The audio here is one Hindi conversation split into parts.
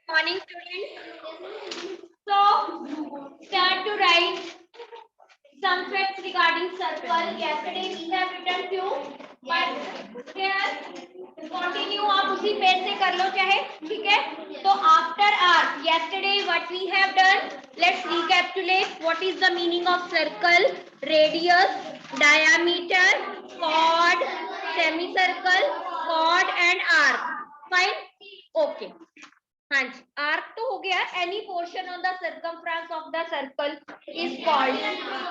Morning, students. So, start to write some facts regarding circle. Yesterday we have written few, but here continue. आप उसी पेज से कर लो चाहे, ठीक है? तो after arc, yesterday what we have done? Let's recapitulate. What is the meaning of circle? Radius, diameter, chord, semicircle, chord and arc. Fine? Okay. हाँ जी, आर्क तो हो गया. Any portion on the circumference of the circle is called.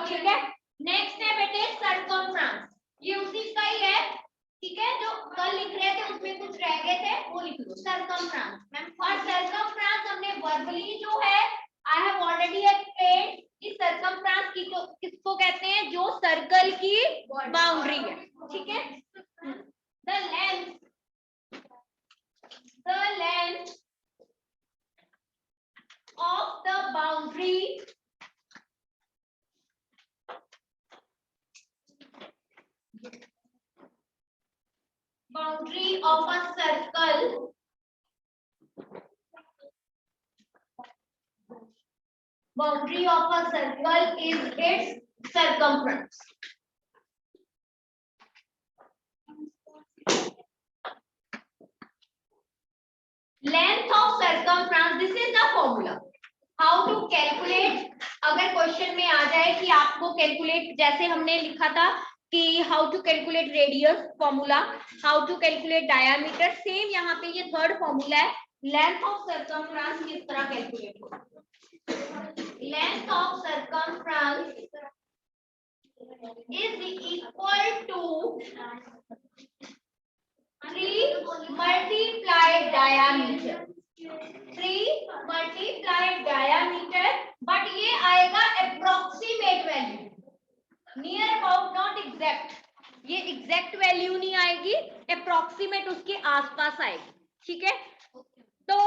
ठीक है. नेक्स्ट है बेटे सर्कमफ्रेंस. ये उसी का ही है, ठीक है. जो कल लिख रहे थे उसमें कुछ रह गए थे, वो लिख लो. Circumference ma'am. और सर्कमफ्रेंस हमने वर्बली जो है, आई हैव ऑलरेडी एक्सप्लेन्ड कि सर्कमफ्रेंस की किसको कहते हैं, जो सर्कल की बाउंड्री है. ठीक है. The length of the boundary of a circle is its circumference. Length of circumference, this is the formula. How to calculate. अगर क्वेश्चन में आ जाए कि आपको कैलकुलेट, जैसे हमने लिखा था कि how to calculate radius formula, how to calculate diameter, same यहाँ पे ये थर्ड फॉर्मूला है. लेंथ ऑफ सर्कमफ्रेंस किस तरह कैलकुलेट होगा? Length of circumference is equal to 3 multiplied diameter. 3 multiplied diameter, but ये आएगा approximate value, near about, not exact. ये एग्जैक्ट वैल्यू नहीं आएगी, अप्रोक्सीमेट उसके आसपास आएगी. ठीक है. तो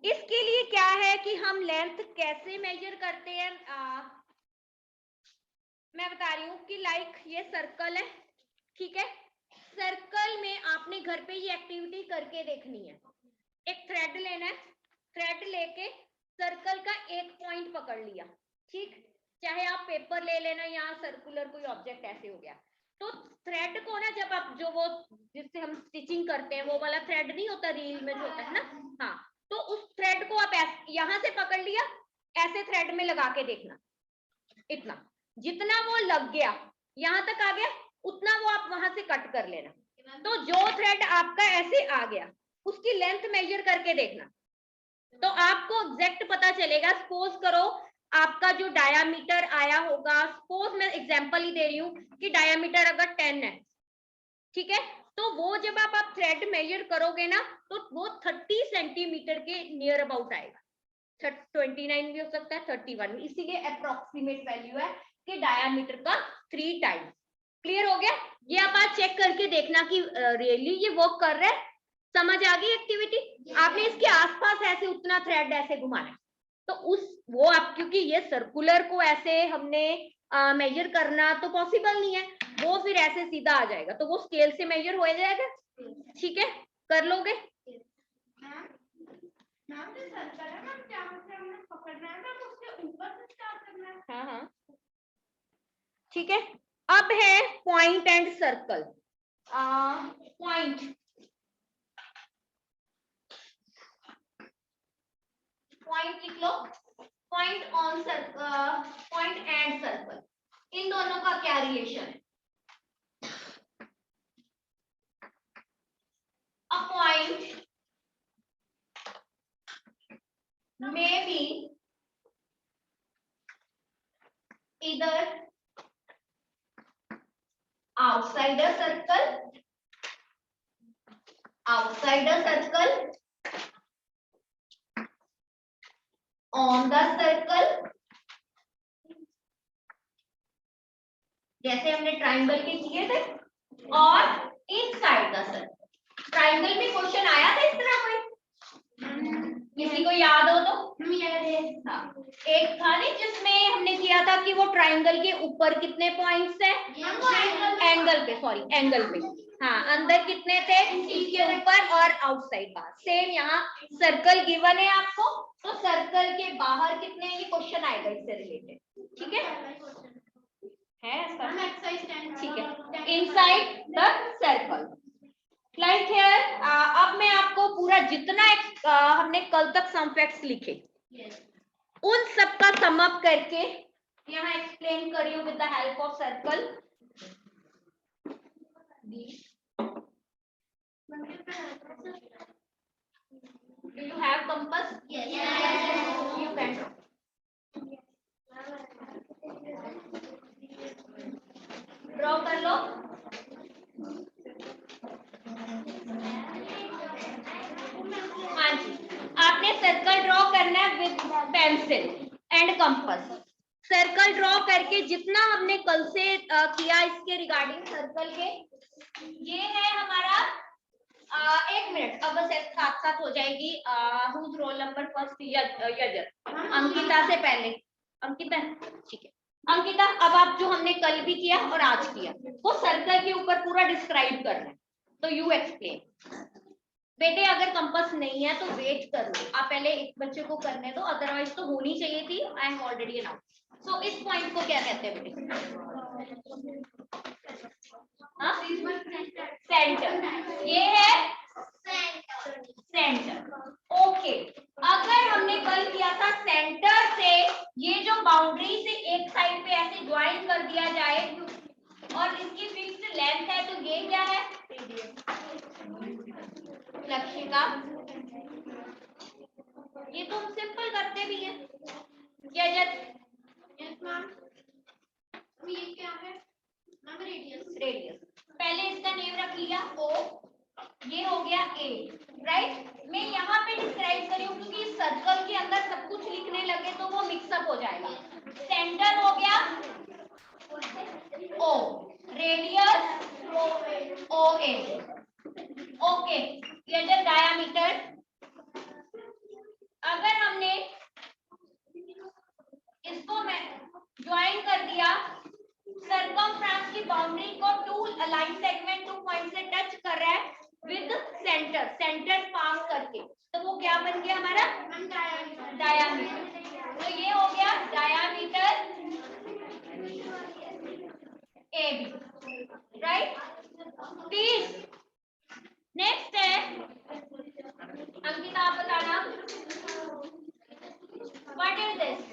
इसके लिए क्या है कि हम लेंथ कैसे मेजर करते हैं, मैं बता रही हूँ कि लाइक ये सर्कल है. ठीक है. सर्कल में आपने घर पे ये एक्टिविटी करके देखनी है. एक थ्रेड लेना है, थ्रेड लेके सर्कल का एक पॉइंट पकड़ लिया. ठीक. चाहे आप पेपर ले लेना या सर्कुलर कोई ऑब्जेक्ट ऐसे हो गया. तो थ्रेड को ना, जब आप जो वो जिससे हम स्टिचिंग करते हैं वो वाला थ्रेड नहीं होता, रील में जो होता है ना, हाँ, तो उस थ्रेड को आप यहां से पकड़ लिया, ऐसे थ्रेड में लगा के देखना. इतना जितना वो लग गया, यहां तक आ गया, उतना वो आप वहां से कट कर लेना. तो जो थ्रेड आपका ऐसे आ गया उसकी लेंथ मेजर करके देखना, तो आपको एग्जैक्ट पता चलेगा. सपोज करो आपका जो डायामीटर आया होगा, सपोज मैं एग्जांपल ही दे रही हूँ कि डायामीटर अगर 10 है, ठीक है, तो वो जब आप थ्रेड मेजर करोगे ना, तो वो 30 सेंटीमीटर के नियर अबाउट आएगा. 29 भी हो सकता है, 31, इसीलिए अप्रोक्सीमेट वैल्यू है कि डायामीटर का 3 टाइम्स. क्लियर हो गया. ये आप आज चेक करके देखना कि रियली ये वर्क कर रहा है. समझ आ गई एक्टिविटी? आपने इसके आसपास ऐसे उतना थ्रेड ऐसे घुमाना, तो वो आप, क्योंकि ये सर्कुलर को ऐसे हमने मेजर करना तो पॉसिबल नहीं है, वो फिर ऐसे सीधा आ जाएगा, तो वो स्केल से मेजर हो जाएगा. ठीक है, कर लोगे? हाँ हाँ, ठीक है. अब है पॉइंट एंड सर्कल. पॉइंट लिख लो. Point on circle, point and circle, इन दोनों का क्या रिलेशन है? A point may be either outside a circle, on the circle, जैसे हमने ट्राइंगल के किए थे, और इनसाइड द सर्कल. ट्राइंगल में क्वेश्चन आया था इस तरह कोई? किसी को याद हो तो? हाँ, एक था नहीं जिसमें हमने किया था कि वो ट्राइंगल के ऊपर कितने पॉइंट्स है, एंगल पे, सॉरी एंगल पे, हाँ, अंदर कितने थे, इसके ऊपर और आउटसाइड बाहर। सेम यहाँ सर्कल गिवन है आपको, तो सर्कल के बाहर कितने, ये क्वेश्चन आएगा इससे रिलेटेड, ठीक है ठीक है, inside the circle like here. अब मैं आपको पूरा जितना हमने कल तक सम फैक्ट्स लिखे उन सब का सम अप करके यहाँ एक्सप्लेन करी हूँ with the help of circle. Do you have compass? Yes. You can draw. Draw कर लो। हाँ जी, आपने सर्कल ड्रॉ करना है with pencil and compass. Circle draw करके जितना हमने कल से किया इसके रिगार्डिंग सर्कल के, ये है हमारा 1 मिनट अब साथ साथ हो जाएगी। Whose roll number first? Yes sir. Ankita से पहले, अंकिता ठीक है। अंकिता, अब आप जो हमने कल भी किया और आज किया वो सर्कल के ऊपर पूरा डिस्क्राइब करना है, तो यू एक्सप्लेन। बेटे अगर कंपास नहीं है तो वेट करो, आप पहले एक बच्चे को करने दो, अदरवाइज तो होनी चाहिए थी। I am already announce. So इस पॉइंट को क्या कहते हैं बेटे? सेंटर। ये है सेंटर। ओके, अगर हमने कल किया था सेंटर से ये जो बाउंड्री से एक साइड पे ऐसे ज्वाइन कर दिया जाए और इसकी फिक्स्ड लेंथ है, तो ये क्या है? लक्षिका, ये तो हम सिंपल करते भी हैं। यस मैम, ये क्या है? रेडियस। पहले इसका नेम रख लिया O, ये हो गया A, राइट। मैं यहाँ पे डिस्क्राइब करी हूँ क्योंकि सर्कल के अंदर सब कुछ लिखने लगे तो वो मिक्सअप हो जाएगा। सेंटर हो गया O, रेडियस OA। ओके, ये जो डायामीटर, अगर हमने इसको मैं ज्वाइन कर दिया, सर्कमफ्रेंस की बाउंड्री को टू लाइन सेगमेंट 2 पॉइंट से टच कर रहा है विद सेंटर, सेंटर पास करके, तो वो क्या बन गया हमारा? डायामीटर। तो ये हो गया diameter AB, right. Please next है अंकिता, आप बताना व्हाट इज दिस?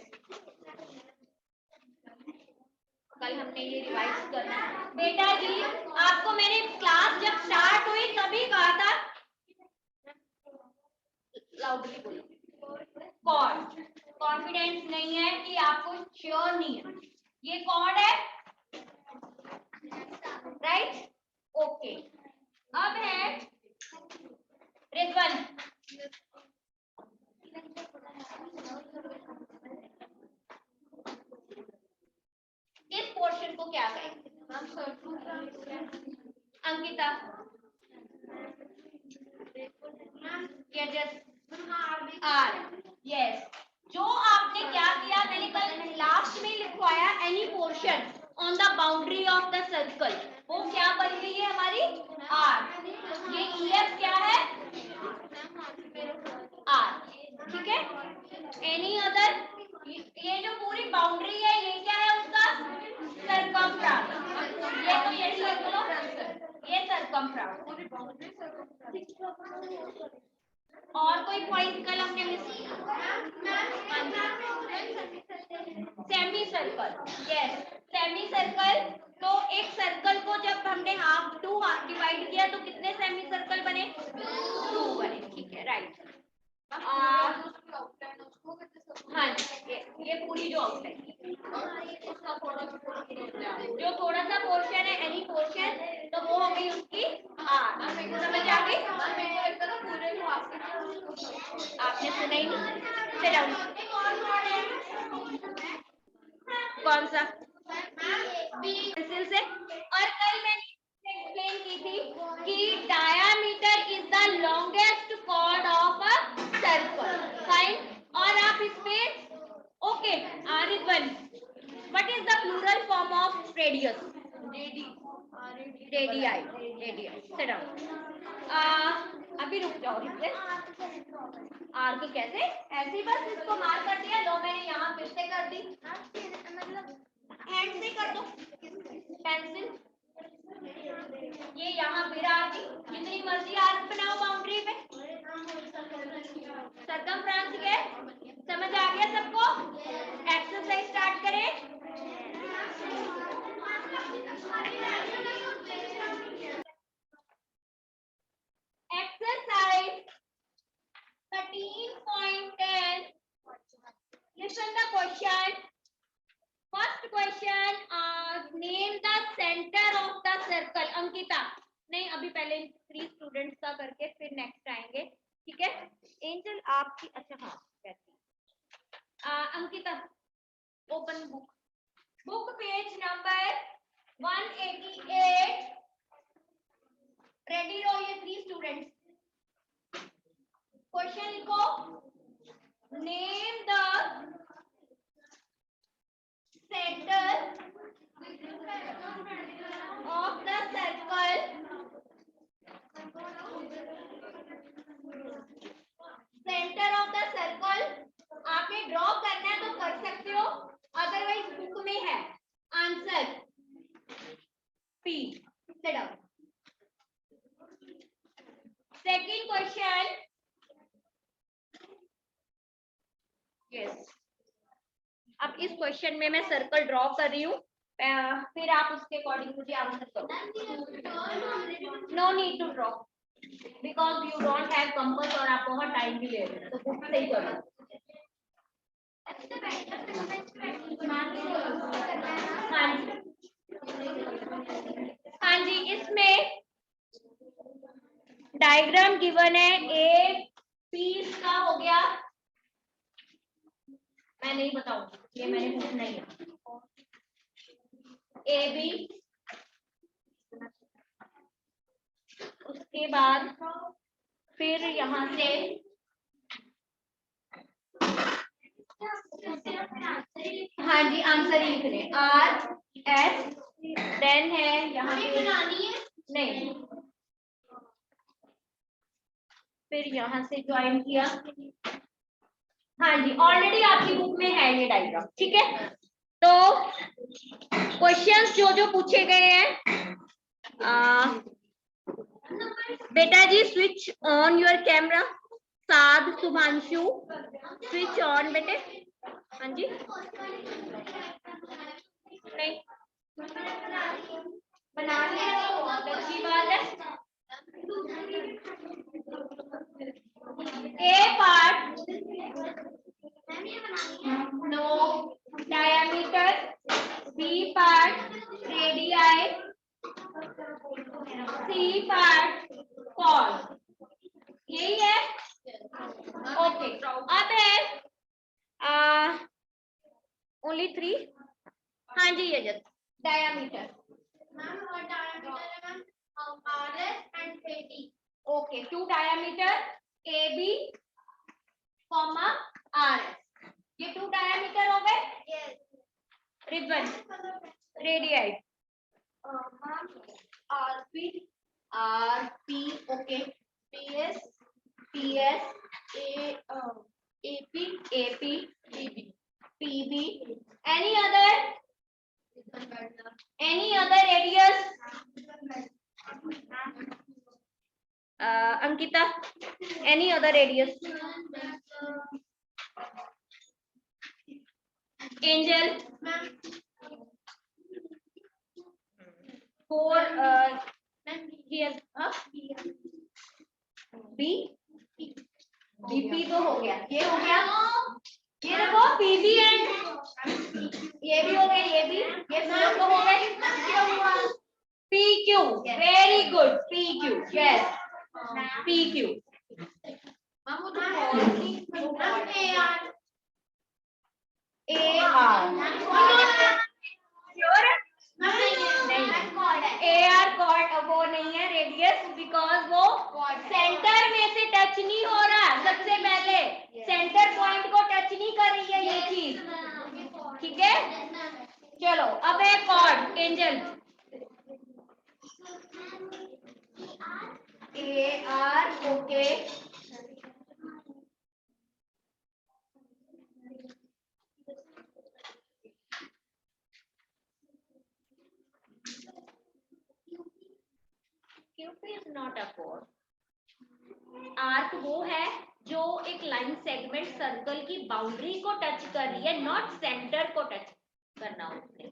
कल हमने ये रिवाइज करना है बेटा जी। आपको मैंने क्लास जब स्टार्ट हुई तभी कहा था, लाउडली बोलो, कॉर्ड। कॉन्फिडेंस नहीं है कि आपको श्योर नहीं है, ये कॉर्ड है, राइट। ओके, अब है रिजवन। इस पोर्शन को क्या कहेंगे अंकिता? आर। यस, जो आपने क्या किया, मैंने कल लास्ट में लिखवाया any portion on the boundary of the circle, वो क्या बन गई है हमारी? आर। ये EF क्या है? आर, ठीक है। एनी अदर, ये जो पूरी बाउंड्री है ये क्या है उसका? सर्कमफ्रेंस। ये तो यही लिख लो, ये सर्कमफ्रेंस। और कोई पॉइंट कल हमने मिस किया? Semi circle. Yes, semi circle. तो एक सर्कल को जब हमने हाफ टू डिवाइड किया तो कितने सेमी सर्कल बने? 2 बने, ठीक है, राइट। हाँ, ये पूरी जो आउटलाइन, जो थोड़ा सा पोर्शन है एनी पोर्शन, तो वो हो गई उसकी आर। समझ आ गई? आपने सुना ही नहीं? कौन सा? पेंसिल से। और कल मैंने एक्सप्लेन की थी कि diameter is the longest chord of a circle, fine. और आप इस पे okay, R is 1, what is the plural form of radius? Radii, radii, sit down. अभी रुक जाओ, आर्क कैसे? ऐसे ही बस इसको मार कर दिया, लो मैंने यहाँ फिर से कर दी, मतलब हैंड से कर दो, पेंसिल ये यहाँ फिर आ गई, जितनी मर्जी आर्क बनाओ बाउंड्री पे, सरकमफ्रेंस है, समझ आ गया सबको? एक्सरसाइज स्टार्ट करें। Exercise 13.10. Listen the question. First question. Name the center of the circle. Ankita, नहीं अभी पहले 3 स्टूडेंट्स का करके फिर नेक्स्ट आएंगे, ठीक है? एंजल आपकी, अच्छा हाँ कैसी? Ankita, open book, book page number 188. Ready रहो ये 3 स्टूडेंट्स। क्वेश्चन लिखो, name the centre of the circle, centre of the circle. आपने ड्रॉ करना है तो कर सकते हो, अदरवाइज बुक में है answer P. Sit down. Second question, yes, अब इस क्वेश्चन में मैं सर्कल ड्रॉ कर रही हूँ, फिर आप उसके अकॉर्डिंग मुझे आंसर करो। No need to draw because you don't have compass और आप बहुत टाइम भी ले रहे हो, तो बुक से ही करो। हाँ जी, इसमें डायग्राम गिवन है, ए पीस का हो गया, मैं नहीं बताऊंगी, ये मैंने पूछना ही है। ए बी, उसके बाद फिर यहाँ से हाँ जी आंसर लिख लें, आर एस, देन है यहाँ पे बनानी है नहीं, फिर यहाँ से ज्वाइन किया। हाँ जी, ऑलरेडी आपकी बुक में है ये डायग्राम, ठीक है? तो क्वेश्चंस जो जो पूछे गए हैं, बेटा जी स्विच ऑन योर कैमरा, साध शुभांशु स्विच ऑन बेटे। हाँ जी, नहीं बना लिया तो बहुत अच्छी बात है। A part no diameter, B part radii, C part chord, यही है। ओके, अब है ओनली 3। हाँ जी ये जब diameter, RS and AD. Okay, 2 diameter AB, RS. ये 2 diameter हो गए? Yes. Ribbon, radii. RP, okay. PS, AP, PB. Any other radius? Ankita, any other radius? Angel, 4 here, B, BP तो हो गया, ये हो गया, ये देखो PB एंड ये भी हो गए, ये भी, ये सब तो हो गए। PQ, very good, PQ, yes, PQ. AR chord वो नहीं है रेडियस, बिकॉज वो सेंटर में से टच नहीं हो रहा, सबसे पहले सेंटर पॉइंट को टच नहीं कर रही है ये चीज, ठीक है? चलो अब है chord, Angel AR, okay. QP is not a chord। Arc वो है जो एक लाइन सेगमेंट सर्कल की बाउंड्री को टच कर रही है, नॉट सेंटर को टच करना उसने।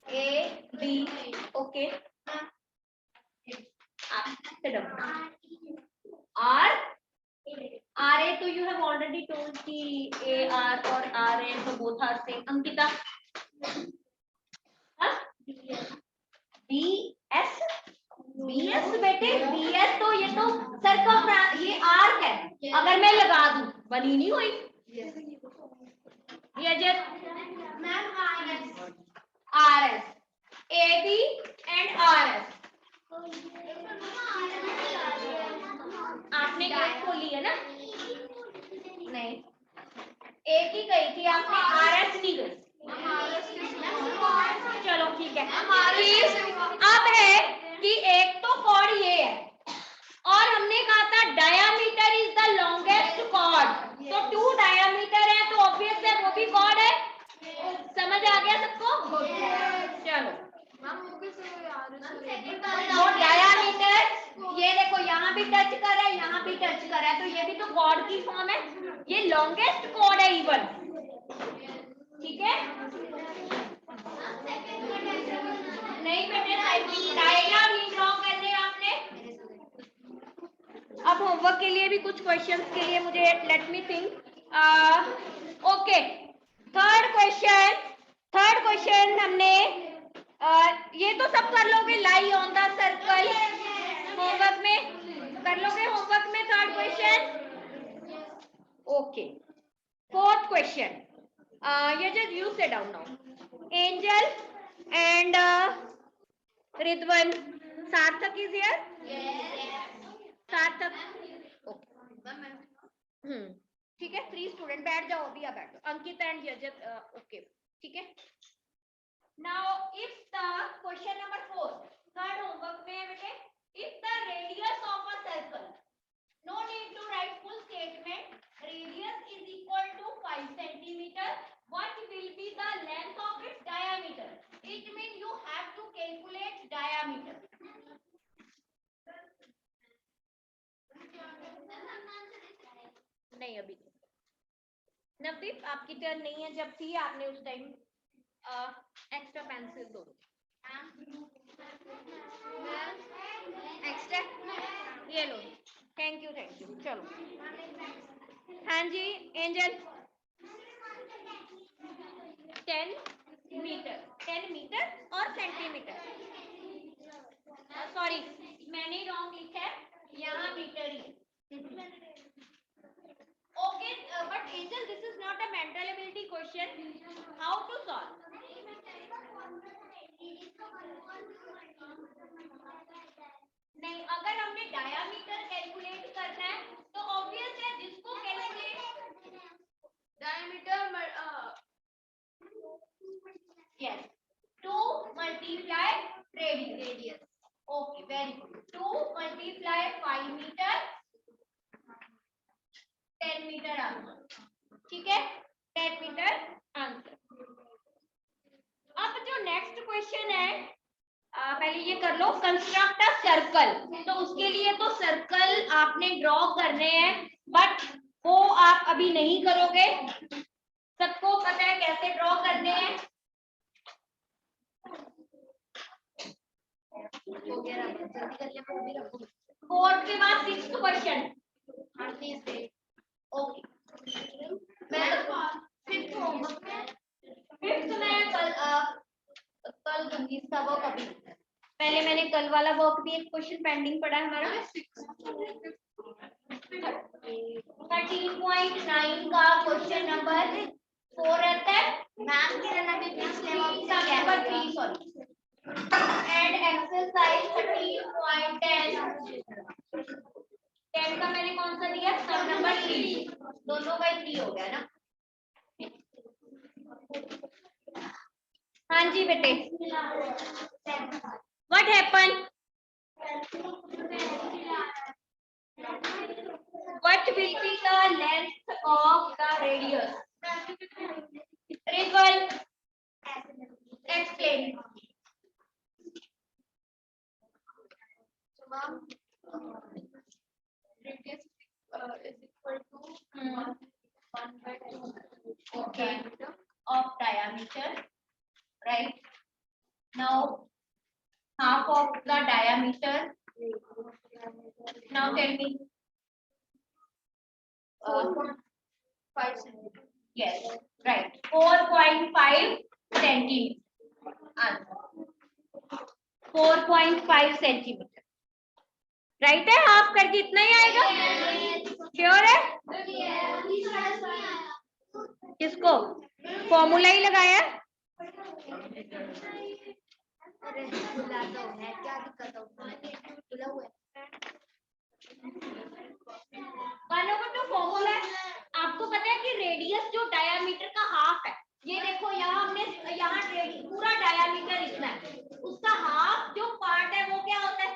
A B okay. R RA तो you have already told कि AR और RA तो both are same। Ankita BS BS बेटे BS तो ये तो सर्कम ये आर्क है, अगर मैं लगा दूं बनी नहीं हुई। ये जब ma'am RS AB and RS आपने क्या खोली है ना? नहीं, एक ही गई थी आपने, RS नहीं गई। चलो ठीक है। अब है कि एक तो कॉर्ड ये है और हमने कहा था diameter is the longest cord, तो 2 डायामीटर है तो ऑब्वियस है वो भी कॉर्ड है। समझ आ गया सबको? चलो वो डायामीटर ये देखो यहाँ भी टच कर रहा है, यहाँ भी टच कर रहा है, तो ये भी तो कॉर्ड की फॉर्म है। ये लॉन्गेस्ट कॉर्ड है इवन, ठीक है? नहीं बेटे डायग्राम नहीं ड्रॉ करने आपने। अब होमवर्क के लिए भी कुछ क्वेश्चंस के लिए मुझे let me think. Okay, third question हमने ये तो सब कर लोगे, lie on the circle homework में कर लोगे। होमवर्क में third question okay. Fourth question ये जस्ट यू से डाउन नाउ। एंजल एंड रिद्वन, सार्थक इज हियर? सार्थक ठीक है। 3 स्टूडेंट बैठ जाओ, अभी आप बैठो। अंकित एंड यजत ओके, ठीक है। Now if the question number 4 third homework में है बेटे, if the radius of a circle, no need to write full statement, radius is equal to 5 centimetre, what will be the length of its diameter? It means you have to calculate diameter। नहीं अभी नवदीप आपकी टर्न नहीं है, जब थी आपने उस टाइम एक्स्ट्रा पेंसिल दो। एक्स्ट्रा ये लो, थैंक यू। चलो हाँ जी एंजल 10 मीटर और सेंटीमीटर, सॉरी मैंने रॉन्ग लिखा है, यहाँ मीटर ही। Okay, but Angel, this is not a mental ability question. How to solve? नहीं, अगर हमने डायामीटर कैलकुलेट करना है तो ऑब्वियस है जिसको calculate diameter yes 2 multiply radius okay very good 2 multiply 5 meter 10 metre answer, ठीक है? 10 मीटर आंसर। अब जो नेक्स्ट क्वेश्चन है पहले ये कर लो, कंस्ट्रक्ट अ सर्कल। तो उसके लिए तो सर्कल आपने ड्रॉ करने हैं, बट वो आप अभी नहीं करोगे, सबको पता है कैसे ड्रॉ करने हैं। फोर्थ के बाद 6th क्वेश्चन ओके। मैं फिफ्थ में कल दूंगी इसका वर्क। अभी पहले मैंने कल वाला वर्क भी एक क्वेश्चन पेंडिंग पड़ा है हमारा 13.9 का क्वेश्चन नंबर 4 रहता है। मैम के रहना भी पिछले वर्क का नंबर 3 सॉरी एंड एक्सरसाइज 13.10 का मैंने कौन सा दिया? सम नंबर 3, दोनों का 3 हो गया ना। हाँ जी बेटे What happened? What will be the length of the radius? Triple. Explain. Radius is equal to 1/2 Okay. Of diameter, right? Now half of the diameter. Now tell me. 5 centimeters. Yes, right. 4.5 centimeter. Answer. 4.5 centimetre. Right है? हाफ करके इतना ही आएगा. श्योर है? किसको? फॉर्मूला ही लगाया. बुला दो है, क्या दिक्कत है? बुला हुआ है. फॉर्मूला है. आपको पता है कि रेडियस जो डायामीटर का हाफ है, ये देखो यहाँ हमने यहाँ पूरा डायामीटर इतना है, उसका हाफ जो पार्ट है वो क्या होता है?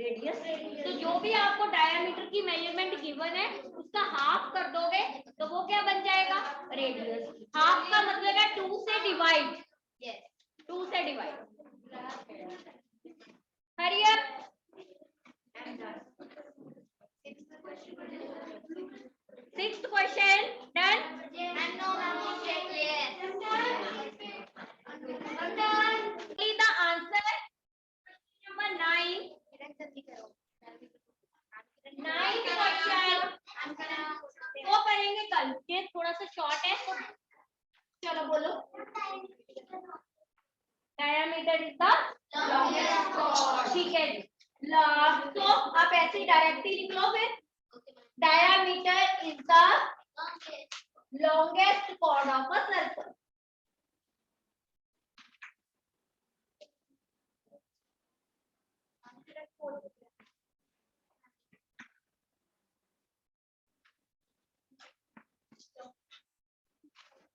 रेडियस. तो जो भी आपको डायामीटर की मेजरमेंट गिवन है उसका हाफ कर दोगे तो वो क्या बन जाएगा? रेडियस. हाफ का मतलब है 2 से डिवाइड. Yes. 2 से divide. Hurry up. Sixth question done. No, yes. See the answer. Number 9. Ninth question. वो करेंगे कल. ये थोड़ा सा शॉर्ट है तो चलो बोलो. Diameter is the longest chord. ठीक है. तो आप ऐसे डायरेक्टली लिख लो फिर. Diameter is the longest chord of a circle.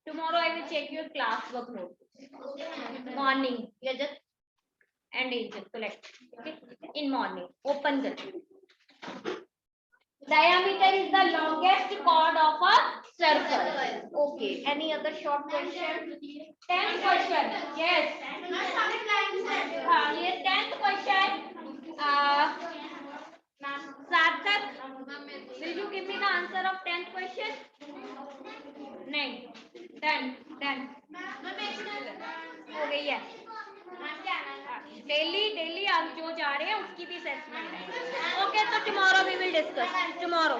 Tomorrow I will check your classwork note. Morning. You just and Angel collect. Okay. In morning. Open the. Diameter is the longest chord of a circle. Okay. Any other short question? 10th question. Yes. Yes. 10th question. Sarthak, will you give me the answer of 10th question? नहीं. Done. हो गई है. डेली आप जो जा रहे हैं उसकी भी असेसमेंट है. ओके, तो tomorrow we will discuss. Tomorrow.